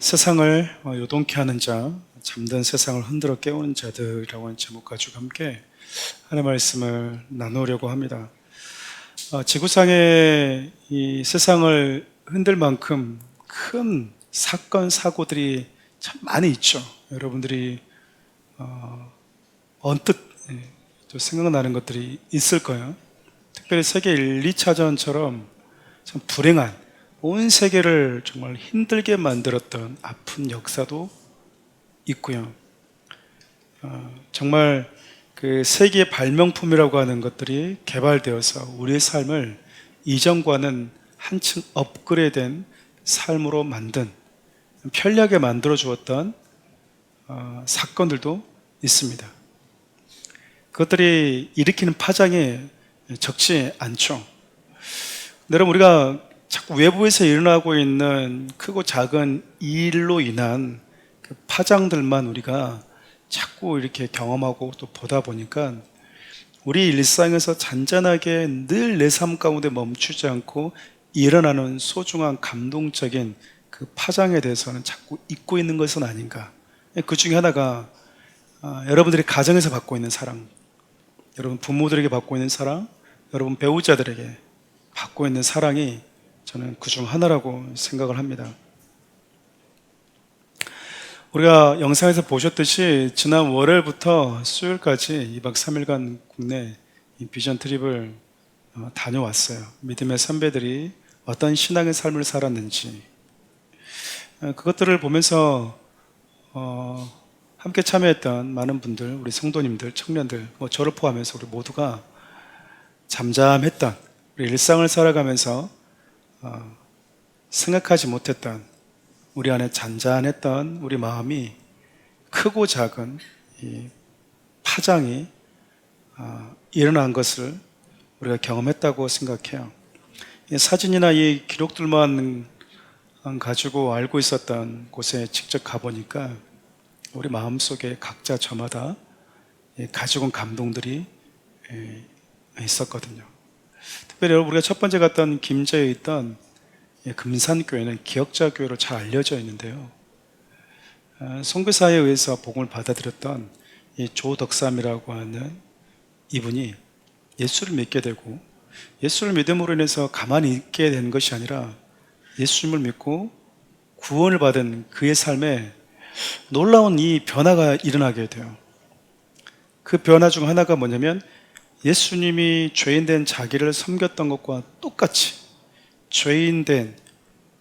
세상을 요동케 하는 자, 잠든 세상을 흔들어 깨우는 자들이라고 하는 제목 가지고 함께 하나님의 말씀을 나누려고 합니다. 지구상에 이 세상을 흔들 만큼 큰 사건, 사고들이 참 많이 있죠. 여러분들이 언뜻 또 생각나는 것들이 있을 거예요. 특별히 세계 1, 2차전처럼 참 불행한 온 세계를 정말 힘들게 만들었던 아픈 역사도 있고요. 정말 그 세계의 발명품이라고 하는 것들이 개발되어서 우리의 삶을 이전과는 한층 업그레이드된 삶으로 만든, 편리하게 만들어 주었던 사건들도 있습니다. 그것들이 일으키는 파장이 적지 않죠. 여러분, 우리가 자꾸 외부에서 일어나고 있는 크고 작은 일로 인한 그 파장들만 우리가 자꾸 이렇게 경험하고 또 보다 보니까 우리 일상에서 잔잔하게 늘 내 삶 가운데 멈추지 않고 일어나는 소중한 감동적인 그 파장에 대해서는 자꾸 잊고 있는 것은 아닌가. 그 중에 하나가 여러분들이 가정에서 받고 있는 사랑, 여러분 부모들에게 받고 있는 사랑, 여러분 배우자들에게 받고 있는 사랑이 저는 그 중 하나라고 생각을 합니다. 우리가 영상에서 보셨듯이 지난 월요일부터 수요일까지 2박 3일간 국내 비전 트립을 다녀왔어요. 믿음의 선배들이 어떤 신앙의 삶을 살았는지 그것들을 보면서 함께 참여했던 많은 분들, 우리 성도님들, 청년들, 저를 포함해서 우리 모두가 잠잠했던, 우리 일상을 살아가면서 생각하지 못했던, 우리 안에 잔잔했던 우리 마음이 크고 작은 이 파장이 일어난 것을 우리가 경험했다고 생각해요. 이 사진이나 이 기록들만 가지고 알고 있었던 곳에 직접 가보니까 우리 마음속에 각자 저마다 가지고 온 감동들이 있었거든요. 특별히 우리가 첫 번째 갔던 김제에 있던 금산교회는 기역자교회로 잘 알려져 있는데요. 선교사에 의해서 복음을 받아들였던 이 조덕삼이라고 하는 이분이 예수를 믿게 되고, 예수를 믿음으로 인해서 가만히 있게 된 것이 아니라 예수님을 믿고 구원을 받은 그의 삶에 놀라운 이 변화가 일어나게 돼요. 그 변화 중 하나가 뭐냐면 예수님이 죄인된 자기를 섬겼던 것과 똑같이 죄인된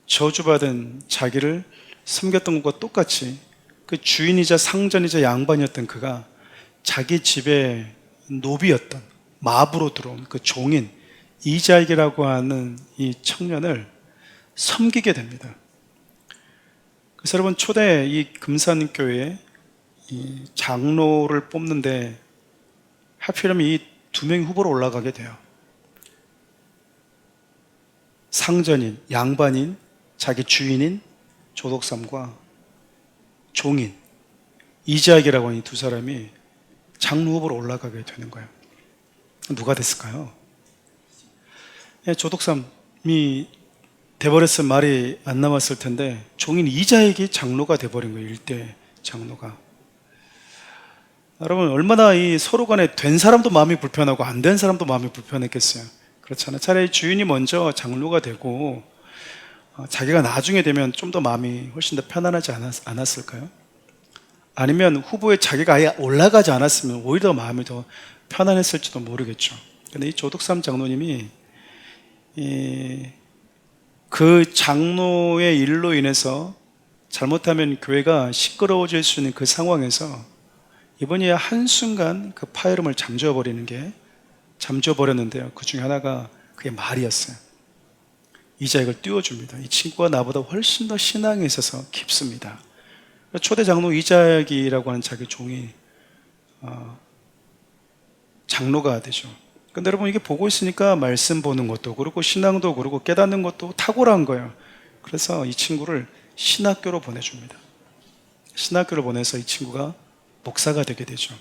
저주받은 자기를 섬겼던 것과 똑같이 그 주인이자 상전이자 양반이었던 그가 자기 집에 노비였던 마부로 들어온 그 종인 이자익이라고 하는 이 청년을 섬기게 됩니다. 그래서 여러분, 초대 이 금산교회에 이 장로를 뽑는데 하필이면 이 두 명이 후보로 올라가게 돼요. 상전인, 양반인, 자기 주인인 조덕삼과 종인 이자익이라고 하는 이 두 사람이 장로 후보로 올라가게 되는 거예요. 누가 됐을까요? 조덕삼이 돼버렸으면 말이 안 남았을 텐데 종인 이자익이 장로가 돼버린 거예요. 일대 장로가. 여러분, 얼마나 이 서로 간에 된 사람도 마음이 불편하고 안 된 사람도 마음이 불편했겠어요. 그렇잖아요. 차라리 주인이 먼저 장로가 되고 자기가 나중에 되면 좀 더 마음이 훨씬 더 편안하지 않았을까요? 아니면 후보에 자기가 아예 올라가지 않았으면 오히려 마음이 더 편안했을지도 모르겠죠. 근데 이 조덕삼 장로님이 그 장로의 일로 인해서 잘못하면 교회가 시끄러워질 수 있는 그 상황에서 이번에 한순간 그 파열음을 잠재워버렸는데요. 그 중에 하나가 그게 말이었어요. 이자익을 띄워줍니다. 이 친구가 나보다 훨씬 더 신앙에 있어서 깊습니다. 초대 장로 이자익이라고 하는 자기 종이 장로가 되죠. 근데 여러분, 이게 보고 있으니까 말씀 보는 것도 그렇고 신앙도 그렇고 깨닫는 것도 탁월한 거예요. 그래서 이 친구를 신학교로 보내줍니다. 신학교를 보내서 이 친구가 목사가 되게 되죠.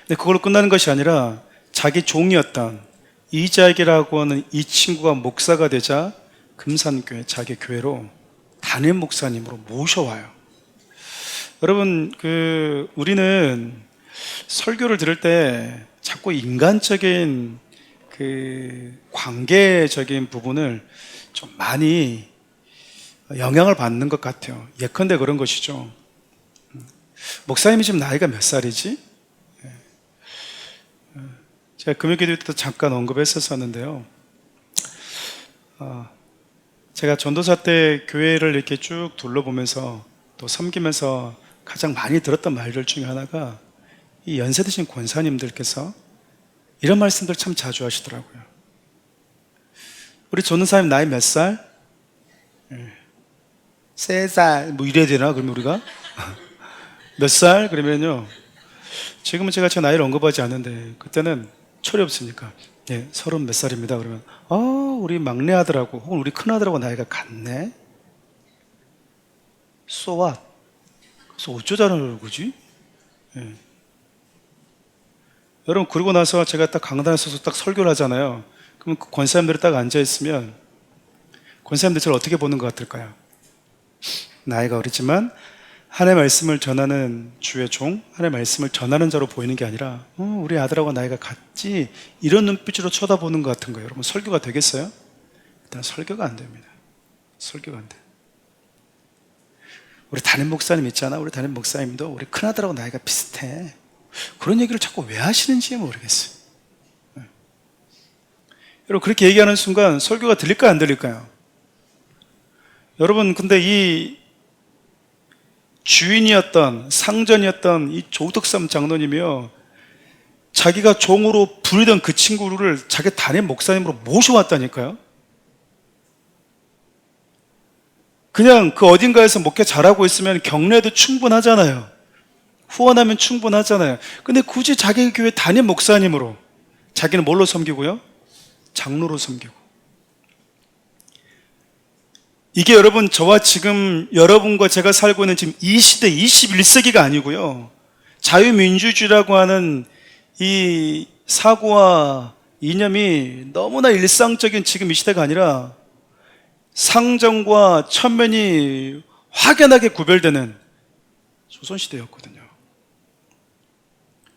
근데 그걸로 끝나는 것이 아니라 자기 종이었던 이자익이라고 하는 이 친구가 목사가 되자 금산교회, 자기 교회로 담임 목사님으로 모셔와요. 여러분, 우리는 설교를 들을 때 자꾸 인간적인 관계적인 부분을 좀 많이 영향을 받는 것 같아요. 예컨대 그런 것이죠. 목사님이 지금 나이가 몇 살이지? 제가 금요기도 때도 잠깐 언급했었는데요. 제가 전도사 때 교회를 이렇게 쭉 둘러보면서 또 섬기면서 가장 많이 들었던 말들 중에 하나가 이 연세 드신 권사님들께서 이런 말씀들 참 자주 하시더라고요. 우리 전도사님 나이 몇 살? 3살 뭐 이래야 되나? 그러면 우리가 몇 살? 그러면요, 지금은 제가 제 나이를 언급하지 않는데 그때는 철이 없으니까 30 몇 살입니다. 그러면 우리 막내 아들하고 혹은 우리 큰 아들하고 나이가 같네. So what? 그래서 어쩌자는 거지? 여러분, 그러고 나서 제가 딱 강단에 서서 딱 설교를 하잖아요. 그럼 그 권사님들이 딱 앉아있으면 권사님들 저를 어떻게 보는 것 같을까요? 나이가 어리지만 하나님의 말씀을 전하는 주의 종, 하나님의 말씀을 전하는 자로 보이는 게 아니라 우리 아들하고 나이가 같지, 이런 눈빛으로 쳐다보는 것 같은 거예요. 여러분, 설교가 되겠어요? 일단 설교가 안 됩니다. 설교가 안 돼요. 우리 담임 목사님 있잖아. 우리 담임 목사님도 우리 큰아들하고 나이가 비슷해. 그런 얘기를 자꾸 왜 하시는지 모르겠어요. 여러분, 그렇게 얘기하는 순간 설교가 들릴까요, 안 들릴까요? 여러분, 근데 이 주인이었던, 상전이었던 이 조덕삼 장로님이요, 자기가 종으로 부리던 그 친구를 자기 담임 목사님으로 모셔왔다니까요. 그냥 그 어딘가에서 목회 잘하고 있으면 격려해도 충분하잖아요. 후원하면 충분하잖아요. 근데 굳이 자기 교회 담임 목사님으로, 자기는 뭘로 섬기고요? 장로로 섬기고. 이게 여러분, 저와 지금 여러분과 제가 살고 있는 지금 이 시대 21세기가 아니고요, 자유민주주의라고 하는 이 사고와 이념이 너무나 일상적인 지금 이 시대가 아니라 상정과 천면이 확연하게 구별되는 조선시대였거든요.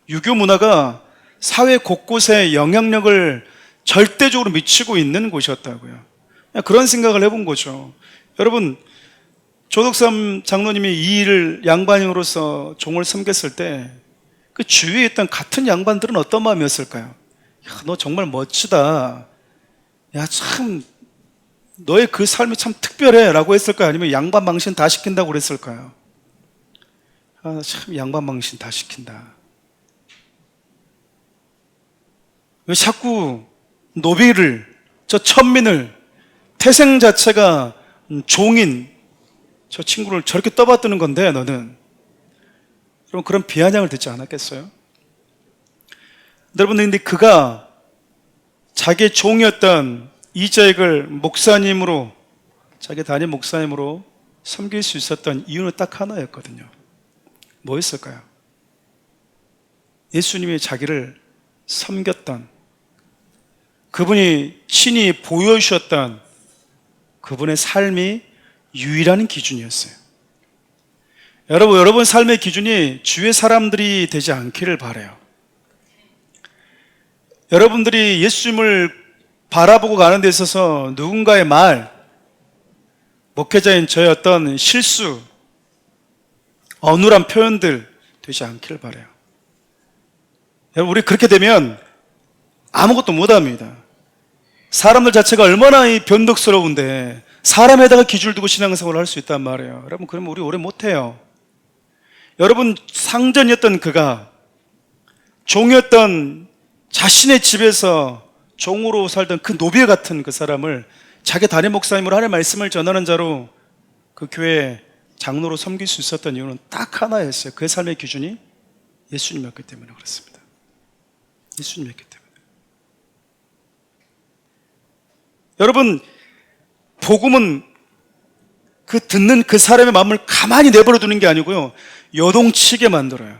유교 문화가 사회 곳곳에 영향력을 절대적으로 미치고 있는 곳이었다고요. 그런 생각을 해본 거죠. 여러분, 조덕삼 장로님이 이 일을 양반으로서 종을 섬겼을 때 그 주위에 있던 같은 양반들은 어떤 마음이었을까요? 야, 너 정말 멋지다. 야, 참 너의 그 삶이 참 특별해 라고 했을까요? 아니면 양반 망신 다 시킨다고 그랬을까요? 참 양반 망신 다 시킨다. 왜 자꾸 노비를, 저 천민을, 태생 자체가 종인 저 친구를 저렇게 떠받드는 건데 너는, 그럼 그런 비아냥을 듣지 않았겠어요? 여러분, 근데 그가 자기의 종이었던 이자익을 목사님으로, 자기 담임 목사님으로 섬길 수 있었던 이유는 딱 하나였거든요. 뭐였을까요? 예수님이 자기를 섬겼던, 그분이 친히 보여주셨던 그분의 삶이 유일한 기준이었어요. 여러분 삶의 기준이 주의 사람들이 되지 않기를 바라요. 여러분들이 예수님을 바라보고 가는 데 있어서 누군가의 말, 목회자인 저의 어떤 실수, 어눌한 표현들 되지 않기를 바라요. 여러분, 우리 그렇게 되면 아무것도 못합니다. 사람들 자체가 얼마나 이 변덕스러운데 사람에다가 기준을 두고 신앙생활을 할 수 있단 말이에요. 여러분, 그러면 우리 오래 못해요. 여러분, 상전이었던 그가, 종이었던 자신의 집에서 종으로 살던 그 노비 같은 그 사람을 자기 담임 목사님으로 하나님의 말씀을 전하는 자로 그 교회 장로로 섬길 수 있었던 이유는 딱 하나였어요. 그의 삶의 기준이 예수님이었기 때문에 그렇습니다. 예수님이었기 때문에. 여러분, 복음은 그 듣는 그 사람의 마음을 가만히 내버려 두는 게 아니고요, 요동치게 만들어요.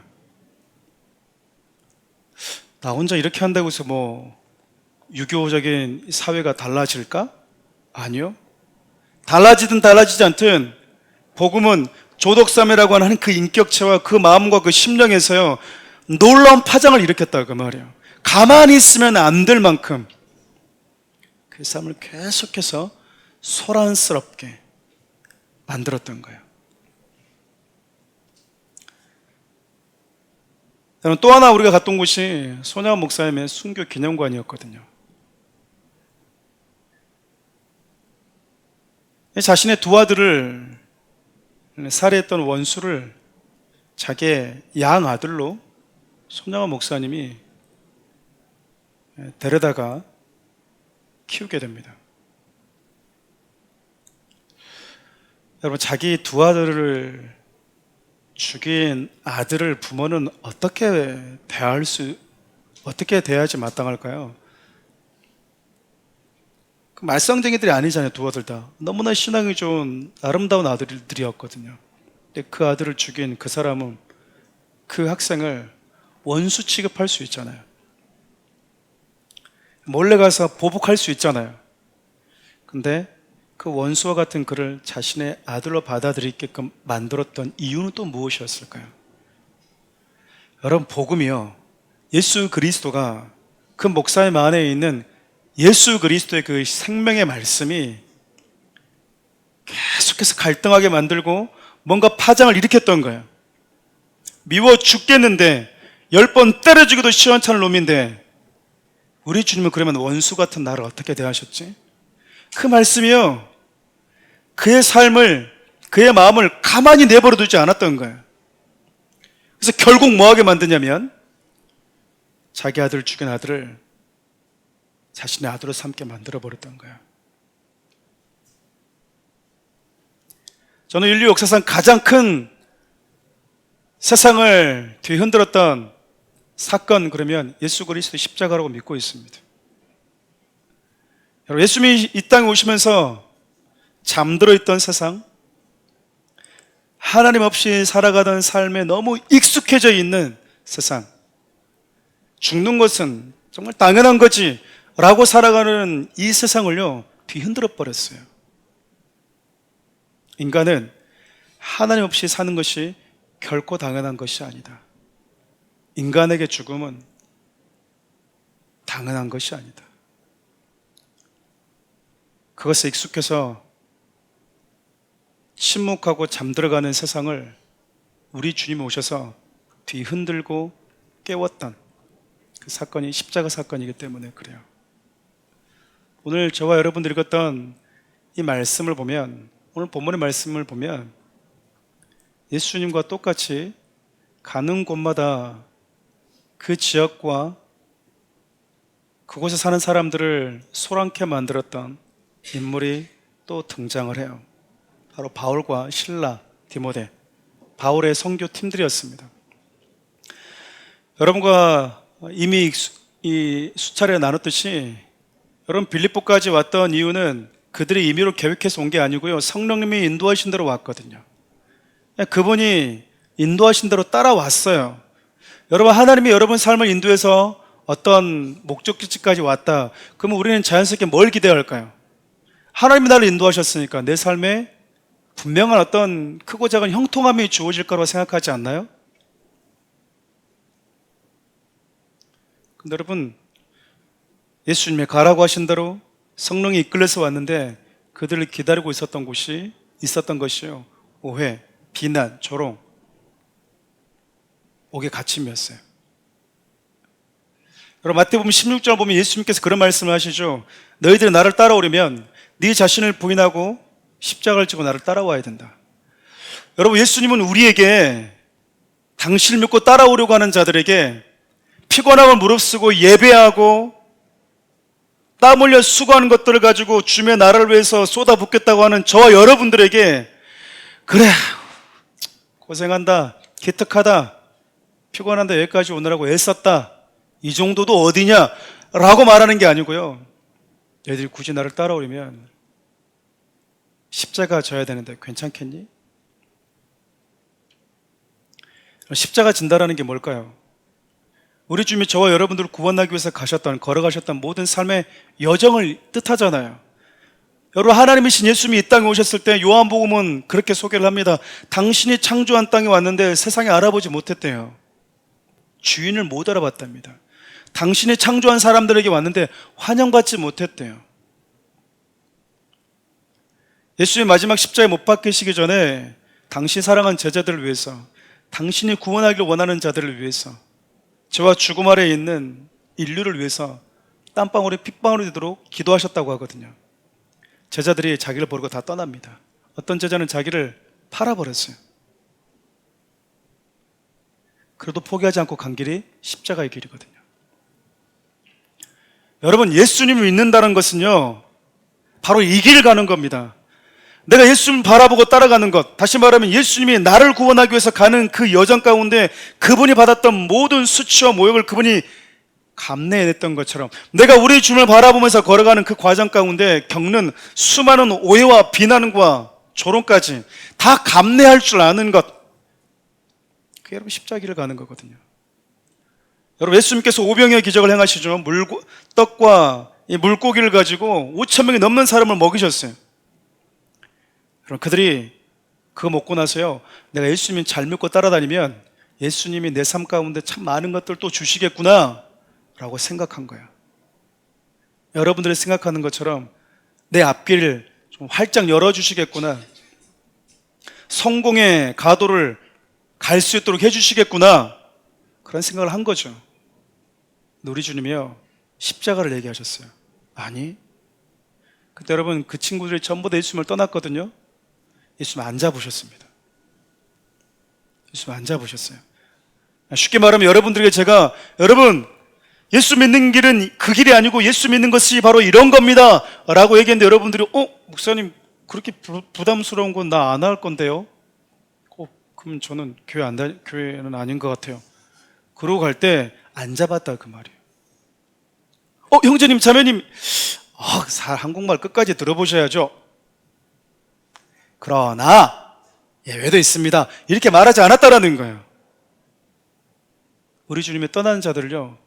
나 혼자 이렇게 한다고 해서 뭐 유교적인 사회가 달라질까? 아니요. 달라지든 달라지지 않든 복음은 조덕삼이라고 하는 그 인격체와 그 마음과 그 심령에서요 놀라운 파장을 일으켰다 그 말이에요. 가만히 있으면 안 될 만큼 그 삶을 계속해서 소란스럽게 만들었던 거예요. 또 하나 우리가 갔던 곳이 손양원 목사님의 순교 기념관이었거든요. 자신의 두 아들을 살해했던 원수를 자기의 양 아들로 손양원 목사님이 데려다가 키우게 됩니다. 여러분, 자기 두 아들을 죽인 아들을 부모는 어떻게 대해야지 마땅할까요? 말썽쟁이들이 아니잖아요. 두 아들 다 너무나 신앙이 좋은 아름다운 아들들이었거든요. 근데 그 아들을 죽인 그 사람은 그 학생을 원수 취급할 수 있잖아요. 몰래 가서 보복할 수 있잖아요. 근데 그 원수와 같은 그를 자신의 아들로 받아들이게끔 만들었던 이유는 또 무엇이었을까요? 여러분, 복음이요, 예수 그리스도가 그 목사님 안에 있는 예수 그리스도의 그 생명의 말씀이 계속해서 갈등하게 만들고 뭔가 파장을 일으켰던 거예요. 미워 죽겠는데 10번 때려 죽여도 시원찮을 놈인데 우리 주님은 그러면 원수 같은 나를 어떻게 대하셨지? 그 말씀이요, 그의 삶을, 그의 마음을 가만히 내버려 두지 않았던 거예요. 그래서 결국 뭐하게 만드냐면 자기 아들을 죽인 아들을 자신의 아들로 삼게 만들어버렸던 거예요. 저는 인류 역사상 가장 큰 세상을 뒤흔들었던 사건, 그러면 예수 그리스도 십자가라고 믿고 있습니다. 여러분, 예수님이 이 땅에 오시면서 잠들어 있던 세상, 하나님 없이 살아가던 삶에 너무 익숙해져 있는 세상, 죽는 것은 정말 당연한 거지 라고 살아가는 이 세상을요 뒤흔들어 버렸어요. 인간은 하나님 없이 사는 것이 결코 당연한 것이 아니다. 인간에게 죽음은 당연한 것이 아니다. 그것에 익숙해서 침묵하고 잠들어가는 세상을 우리 주님이 오셔서 뒤흔들고 깨웠던 그 사건이 십자가 사건이기 때문에 그래요. 오늘 저와 여러분들이 읽었던 이 말씀을 보면, 오늘 본문의 말씀을 보면 예수님과 똑같이 가는 곳마다 그 지역과 그곳에 사는 사람들을 소란케 만들었던 인물이 또 등장을 해요. 바로 바울과 실라, 디모데, 바울의 선교 팀들이었습니다. 여러분과 이미 이 수차례 나눴듯이, 여러분 빌립보까지 왔던 이유는 그들이 임의로 계획해서 온 게 아니고요, 성령님이 인도하신 대로 왔거든요. 그분이 인도하신 대로 따라왔어요. 여러분, 하나님이 여러분 삶을 인도해서 어떤 목적지까지 왔다 그러면 우리는 자연스럽게 뭘 기대할까요? 하나님이 나를 인도하셨으니까 내 삶에 분명한 어떤 크고 작은 형통함이 주어질 거라고 생각하지 않나요? 근데 여러분, 예수님이 가라고 하신 대로 성령이 이끌려서 왔는데 그들을 기다리고 있었던 것이요, 오해, 비난, 조롱, 옥의 갇힘이었어요. 여러분, 마태복음 16절 보면 예수님께서 그런 말씀을 하시죠. 너희들이 나를 따라오려면 네 자신을 부인하고 십자가를 지고 나를 따라와야 된다. 여러분, 예수님은 우리에게, 당신을 믿고 따라오려고 하는 자들에게 피곤함을 무릅쓰고 예배하고 땀 흘려 수고하는 것들을 가지고 주님의 나라를 위해서 쏟아붓겠다고 하는 저와 여러분들에게, 그래 고생한다, 기특하다, 피곤한다, 여기까지 오느라고 애썼다, 이 정도도 어디냐 라고 말하는 게 아니고요, 너희들이 굳이 나를 따라오려면 십자가 져야 되는데 괜찮겠니? 십자가 진다라는 게 뭘까요? 우리 주님이 저와 여러분들을 구원하기 위해서 걸어가셨던 모든 삶의 여정을 뜻하잖아요. 여러분, 하나님이신 예수님이 이 땅에 오셨을 때 요한복음은 그렇게 소개를 합니다. 당신이 창조한 땅에 왔는데 세상에 알아보지 못했대요. 주인을 못 알아봤답니다. 당신이 창조한 사람들에게 왔는데 환영받지 못했대요. 예수님 마지막 십자가에 못 박히시기 전에 당신 사랑한 제자들을 위해서, 당신이 구원하기를 원하는 자들을 위해서, 저와 죽음 아래에 있는 인류를 위해서 땀방울이 핏방울이 되도록 기도하셨다고 하거든요. 제자들이 자기를 버리고 다 떠납니다. 어떤 제자는 자기를 팔아버렸어요. 그래도 포기하지 않고 간 길이 십자가의 길이거든요. 여러분, 예수님을 믿는다는 것은요, 바로 이 길을 가는 겁니다. 내가 예수님을 바라보고 따라가는 것, 다시 말하면 예수님이 나를 구원하기 위해서 가는 그 여정 가운데 그분이 받았던 모든 수치와 모욕을 그분이 감내해냈던 것처럼, 내가 우리 주님을 바라보면서 걸어가는 그 과정 가운데 겪는 수많은 오해와 비난과 조롱까지 다 감내할 줄 아는 것, 그게 여러분 십자가를 가는 거거든요. 여러분, 예수님께서 오병이어 기적을 행하시죠. 떡과 이 물고기를 가지고 5,000명이 넘는 사람을 먹이셨어요. 그럼 그들이 그거 먹고 나서요, 내가 예수님 잘 믿고 따라다니면 예수님이 내 삶 가운데 참 많은 것들 또 주시겠구나 라고 생각한 거야. 여러분들이 생각하는 것처럼 내 앞길을 좀 활짝 열어주시겠구나, 성공의 가도를 갈 수 있도록 해주시겠구나, 그런 생각을 한 거죠. 근데 우리 주님이요, 십자가를 얘기하셨어요. 아니, 그때 여러분 그 친구들이 전부 다 예수님을 떠났거든요. 예수님 안 잡으셨습니다. 예수님 안 잡으셨어요. 쉽게 말하면 여러분들에게 제가, 여러분 예수 믿는 길은 그 길이 아니고 예수 믿는 것이 바로 이런 겁니다 라고 얘기했는데, 여러분들이 목사님 그렇게 부담스러운 건 나 안 할 건데요, 그럼 저는 교회는 아닌 것 같아요, 그러고 갈 때 안 잡았다 그 말이에요. 형제님 자매님, 한국말 끝까지 들어보셔야죠. 그러나 예외도 있습니다, 이렇게 말하지 않았다라는 거예요. 우리 주님의 떠나는 자들을요,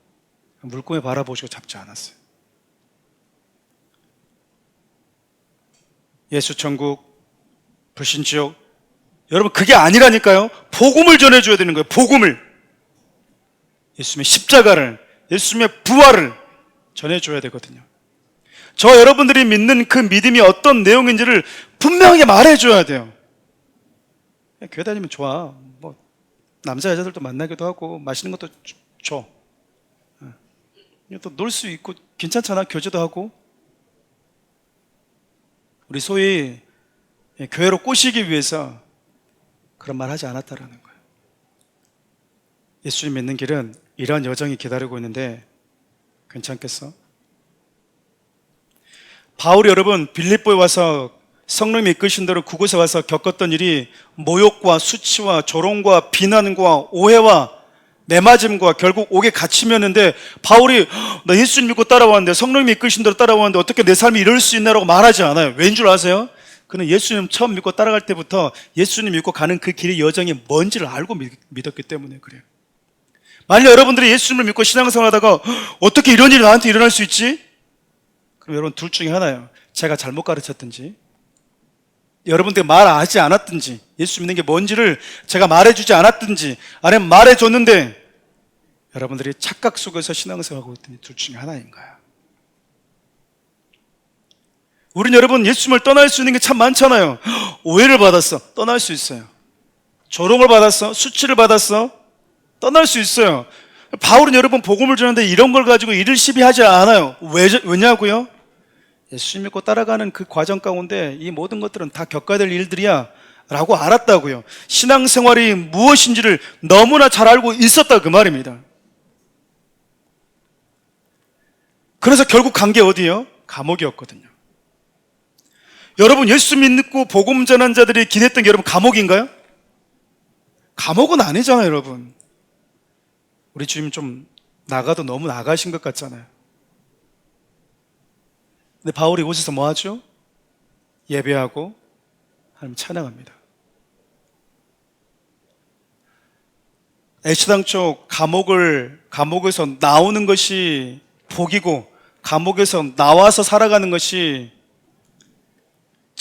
물고기 바라보시고 잡지 않았어요. 예수천국, 불신지옥, 여러분 그게 아니라니까요. 복음을 전해줘야 되는 거예요. 복음을, 예수님의 십자가를, 예수님의 부활을 전해줘야 되거든요. 저 여러분들이 믿는 그 믿음이 어떤 내용인지를 분명하게 말해줘야 돼요. 교회 다니면 좋아, 뭐 남자 여자들도 만나기도 하고 맛있는 것도 줘, 또 놀 수 있고 괜찮잖아, 교제도 하고. 우리 소위 교회로 꼬시기 위해서 그런 말 하지 않았다라는 거예요. 예수님 믿는 길은 이러한 여정이 기다리고 있는데 괜찮겠어? 바울이 여러분 빌립보에 와서 성령이 이끄신 대로 그곳에 와서 겪었던 일이 모욕과 수치와 조롱과 비난과 오해와 매맞음과 결국 옥에 갇히면는데, 바울이 나 예수님 믿고 따라왔는데, 성령님이 이끄신 대로 따라왔는데 어떻게 내 삶이 이럴 수 있나라고 말하지 않아요. 왠 줄 아세요? 그는 예수님 처음 믿고 따라갈 때부터 예수님 믿고 가는 그 길의 여정이 뭔지를 알고 믿었기 때문에 그래요. 만약 여러분들이 예수님을 믿고 신앙생활 하다가 어떻게 이런 일이 나한테 일어날 수 있지? 그럼 여러분 둘 중에 하나예요. 제가 잘못 가르쳤든지, 여러분들이 말하지 않았든지, 예수 믿는 게 뭔지를 제가 말해주지 않았든지, 아니면 말해줬는데 여러분들이 착각 속에서 신앙생활하고 있더니, 둘 중에 하나인 거야. 우린 여러분 예수님을 떠날 수 있는 게 참 많잖아요. 오해를 받았어, 떠날 수 있어요. 조롱을 받았어, 수치를 받았어, 떠날 수 있어요. 바울은 여러분 복음을 전하는데 이런 걸 가지고 일을 시비하지 않아요. 왜냐고요? 예수님 믿고 따라가는 그 과정 가운데 이 모든 것들은 다 겪어야 될 일들이야 라고 알았다고요. 신앙생활이 무엇인지를 너무나 잘 알고 있었다 그 말입니다. 그래서 결국 간 게 어디예요? 감옥이었거든요. 여러분 예수 믿고 복음 전한 자들이 기대했던 게 여러분 감옥인가요? 감옥은 아니잖아요. 여러분, 우리 주님 좀 나가도 너무 나가신 것 같잖아요. 근데 바울이 이곳에서 뭐 하죠? 예배하고 하나님 찬양합니다. 애시당초 감옥에서 나오는 것이 복이고, 감옥에서 나와서 살아가는 것이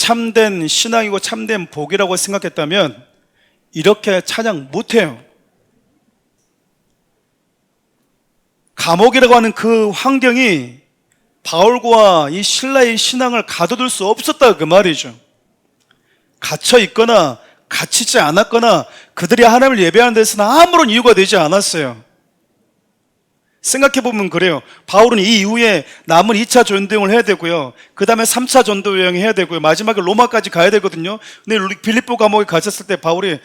참된 신앙이고 참된 복이라고 생각했다면 이렇게 찬양 못해요. 감옥이라고 하는 그 환경이 바울과 이 실라의 신앙을 가둬둘 수 없었다 그 말이죠. 갇혀 있거나 갇히지 않았거나 그들이 하나님을 예배하는 데서는 아무런 이유가 되지 않았어요. 생각해보면 그래요. 바울은 이 이후에 남은 2차 전도여행을 해야 되고요, 그 다음에 3차 전도여행 해야 되고요, 마지막에 로마까지 가야 되거든요. 근데 빌립보 감옥에 갇혔을 때 바울이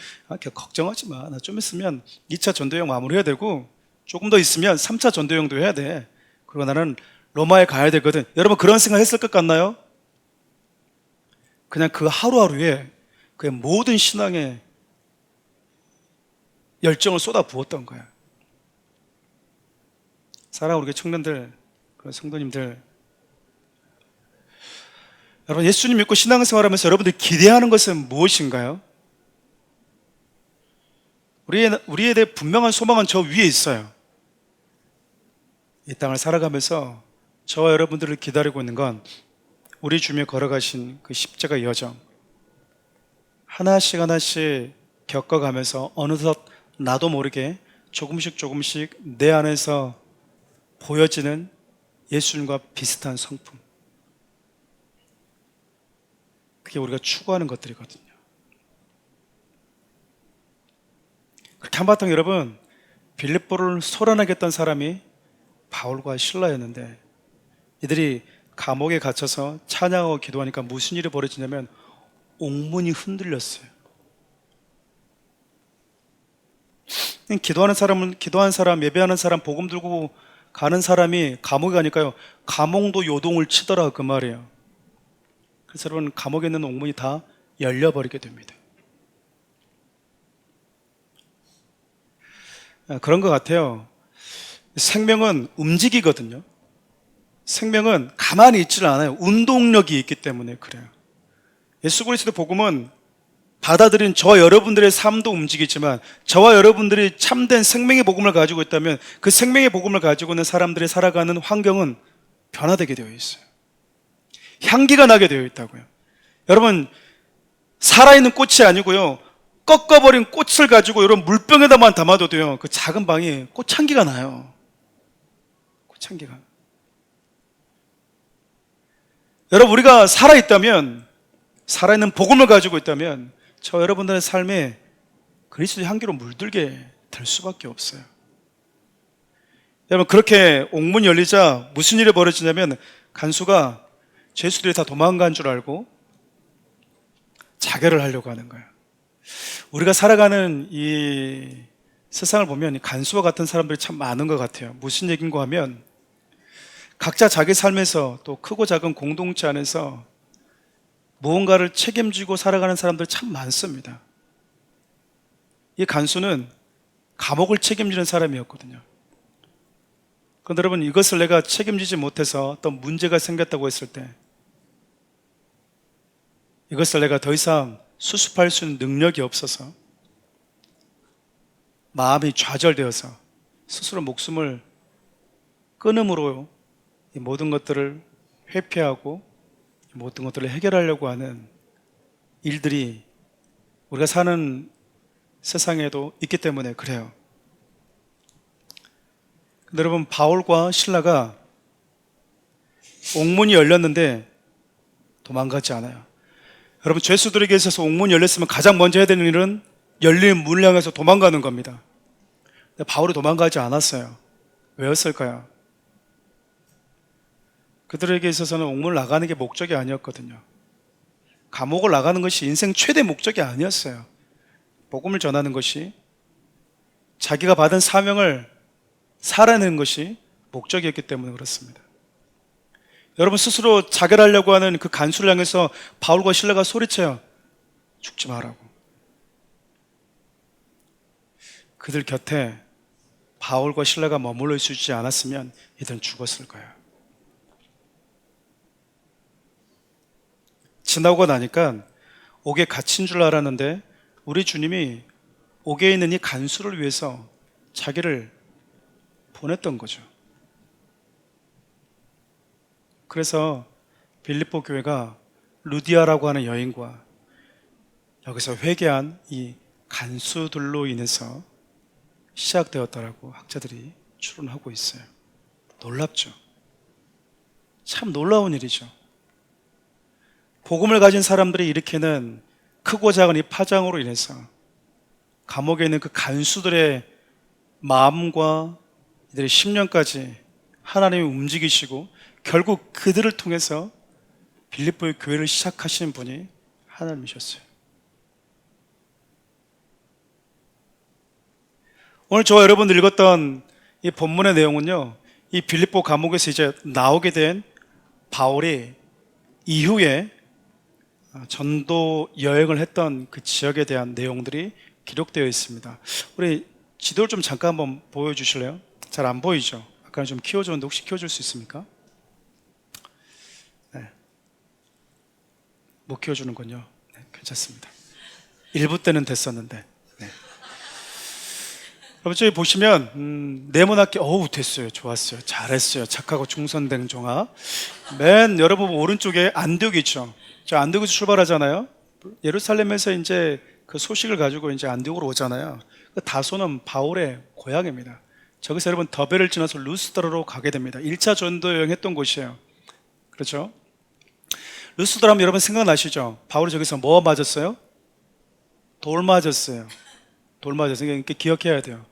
걱정하지 마, 나 좀 있으면 2차 전도여행 마무리해야 되고 조금 더 있으면 3차 전도여행도 해야 돼, 그리고 나는 로마에 가야 되거든. 여러분 그런 생각 했을 것 같나요? 그냥 그 하루하루에 그의 모든 신앙에 열정을 쏟아 부었던 거야. 사랑하는 우리 청년들, 성도님들, 여러분 예수님 믿고 신앙생활하면서 여러분들이 기대하는 것은 무엇인가요? 우리에 대해 분명한 소망은 저 위에 있어요. 이 땅을 살아가면서 저와 여러분들을 기다리고 있는 건 우리 주님이 걸어가신 그 십자가 여정, 하나씩 하나씩 겪어가면서 어느덧 나도 모르게 조금씩 내 안에서 보여지는 예수님과 비슷한 성품, 그게 우리가 추구하는 것들이거든요. 그렇게 한바탕 여러분, 빌립보를 소란하게 했던 사람이 바울과 실라였는데, 이들이 감옥에 갇혀서 찬양하고 기도하니까 무슨 일이 벌어지냐면 옥문이 흔들렸어요. 기도하는 사람, 예배하는 사람, 복음 들고 가는 사람이 감옥에 가니까요, 감옥도 요동을 치더라 그 말이에요. 그래서 여러분, 감옥에 있는 옥문이 다 열려버리게 됩니다. 그런 것 같아요. 생명은 움직이거든요. 생명은 가만히 있지를 않아요. 운동력이 있기 때문에 그래요. 예수 그리스도 복음은 받아들인 저와 여러분들의 삶도 움직이지만, 저와 여러분들이 참된 생명의 복음을 가지고 있다면 그 생명의 복음을 가지고 있는 사람들이 살아가는 환경은 변화되게 되어 있어요. 향기가 나게 되어 있다고요. 여러분, 살아있는 꽃이 아니고요, 꺾어버린 꽃을 가지고 여러분 물병에다만 담아도 돼요, 그 작은 방이 꽃향기가 나요. 꽃향기가. 여러분, 우리가 살아있다면, 살아있는 복음을 가지고 있다면 저 여러분들의 삶에 그리스도의 향기로 물들게 될 수밖에 없어요. 여러분, 그렇게 옥문이 열리자 무슨 일이 벌어지냐면, 간수가 죄수들이 다 도망간 줄 알고 자결을 하려고 하는 거예요. 우리가 살아가는 이 세상을 보면 간수와 같은 사람들이 참 많은 것 같아요. 무슨 얘기인가 하면, 각자 자기 삶에서 또 크고 작은 공동체 안에서 무언가를 책임지고 살아가는 사람들이 참 많습니다. 이 간수는 감옥을 책임지는 사람이었거든요. 그런데 여러분, 이것을 내가 책임지지 못해서 어떤 문제가 생겼다고 했을 때, 이것을 내가 더 이상 수습할 수 있는 능력이 없어서 마음이 좌절되어서 스스로 목숨을 끊음으로 이 모든 것들을 회피하고 모든 것들을 해결하려고 하는 일들이 우리가 사는 세상에도 있기 때문에 그래요. 근데 여러분, 바울과 실라가 옥문이 열렸는데 도망가지 않아요. 여러분, 죄수들에게 있어서 옥문이 열렸으면 가장 먼저 해야 되는 일은 열린 문을 향해서 도망가는 겁니다. 근데 바울이 도망가지 않았어요. 왜였을까요? 그들에게 있어서는 옥문을 나가는 게 목적이 아니었거든요. 감옥을 나가는 것이 인생 최대 목적이 아니었어요. 복음을 전하는 것이, 자기가 받은 사명을 살아내는 것이 목적이었기 때문에 그렇습니다. 여러분, 스스로 자결하려고 하는 그 간수를 향해서 바울과 실라가 소리쳐요. 죽지 말라고. 그들 곁에 바울과 실라가 머물러 있지 않았으면 이들은 죽었을 거예요. 지나고 나니까 옥에 갇힌 줄 알았는데 우리 주님이 옥에 있는 이 간수를 위해서 자기를 보냈던 거죠. 그래서 빌립보 교회가 루디아라고 하는 여인과 여기서 회개한 이 간수들로 인해서 시작되었다라고 학자들이 추론하고 있어요. 놀랍죠? 참 놀라운 일이죠. 복음을 가진 사람들이 일으키는 크고 작은 이 파장으로 인해서 감옥에 있는 그 간수들의 마음과 이들의 심령까지 하나님이 움직이시고 결국 그들을 통해서 빌립보의 교회를 시작하시는 분이 하나님이셨어요. 오늘 저와 여러분 읽었던 이 본문의 내용은요, 이 빌립보 감옥에서 이제 나오게 된 바울이 이후에 전도 여행을 했던 그 지역에 대한 내용들이 기록되어 있습니다. 우리 지도를 좀 잠깐 한번 보여주실래요? 잘 안 보이죠? 아까 좀 키워줬는데 혹시 키워줄 수 있습니까? 네. 못 키워주는군요. 네, 괜찮습니다. 일부 때는 됐었는데. 네. 여러분 저기 보시면 네모나게 됐어요. 좋았어요. 잘했어요. 착하고 충성된 종아. 맨 여러분 오른쪽에 안디옥이 있죠. 저 안디옥에서 출발하잖아요. 예루살렘에서 이제 그 소식을 가지고 이제 안디옥으로 오잖아요. 그 다소는 바울의 고향입니다. 저기서 여러분 더베를 지나서 루스드라로 가게 됩니다. 1차 전도 여행 했던 곳이에요. 그렇죠? 루스드라 하면 여러분 생각나시죠? 바울이 저기서 뭐 맞았어요? 돌 맞았어요. 돌 맞았어요. 그러니까 기억해야 돼요.